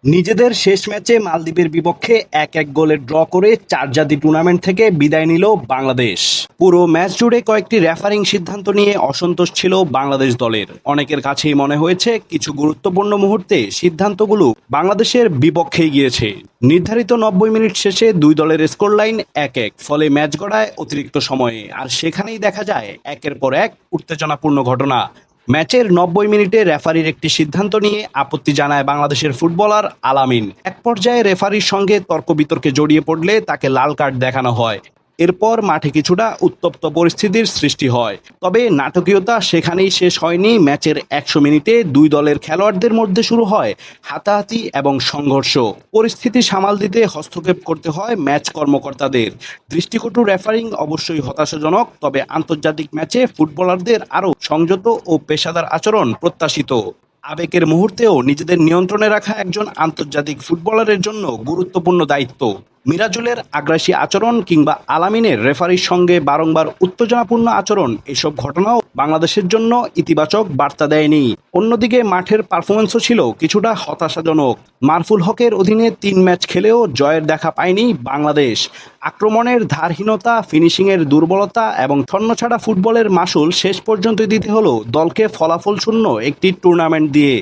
নিজেদের শেষ ম্যাচে মালদ্বীপের বিপক্ষে ১-১ গোলে ড্র করে চারজাতি টুর্নামেন্ট থেকে বিদায় নিল বাংলাদেশ। পুরো ম্যাচ জুড়ে কয়েকটি রেফারিং সিদ্ধান্ত নিয়ে অসন্তোষ ছিল বাংলাদেশ দলের। অনেকের কাছেই মনে হয়েছে কিছু গুরুত্বপূর্ণ মুহূর্তে সিদ্ধান্তগুলো বাংলাদেশের বিপক্ষে গিয়েছে। নির্ধারিত ৯০ মিনিট শেষে দুই দলের স্কোর লাইন ১-১, ফলে ম্যাচ গড়ায় অতিরিক্ত সময়ে। আর সেখানেই দেখা যায় একের পর এক উত্তেজনাপূর্ণ ঘটনা। ম্যাচের ৯০ মিনিটে রেফারির একটি সিদ্ধান্ত নিয়ে আপত্তি জানায় বাংলাদেশের ফুটবলার আলামিন। এক পর্যায়ে রেফারির সঙ্গে তর্ক বিতর্কে জড়িয়ে পড়লে তাকে লাল কার্ড দেখানো হয়। এরপর মাঠে কিছুটা উত্তপ্ত পরিস্থিতির সৃষ্টি হয়। তবে নাটকীয়তা সেখানেই শেষ হয়নি। ম্যাচের ১০০ মিনিটে দুই দলের খেলোয়াড়দের মধ্যে শুরু হয় হাতাহাতি এবং সংঘর্ষ। পরিস্থিতি সামাল দিতে হস্তক্ষেপ করতে হয় ম্যাচ কর্মকর্তাদের। দৃষ্টিকটু রেফারিং অবশ্যই হতাশাজনক, তবে আন্তর্জাতিক ম্যাচে ফুটবলারদের আরও সংযত ও পেশাদার আচরণ প্রত্যাশিত। আবেগের মুহূর্তেও নিজেদের নিয়ন্ত্রণে রাখা একজন আন্তর্জাতিক ফুটবলারের জন্য গুরুত্বপূর্ণ দায়িত্ব। মিরাজুলের আগ্রাসী আচরণ কিংবা আলামিনের রেফারির সঙ্গে বারংবার উত্তেজনাপূর্ণ আচরণ, এসব ঘটনাও বাংলাদেশের জন্য ইতিবাচক বার্তা দেয়নি। অন্যদিকে মাঠের পারফরম্যান্সও ছিল কিছুটা হতাশাজনক। মারফুল হকের অধীনে ৩ ম্যাচ খেলেও জয়ের দেখা পায়নি বাংলাদেশ। আক্রমণের ধারহীনতা, ফিনিশিংয়ের দুর্বলতা এবং ছন্নছাড়া ফুটবলের মাসুল শেষ পর্যন্ত দিতে হলো দলকে ফলাফল শূন্য একটি টুর্নামেন্ট দিয়ে।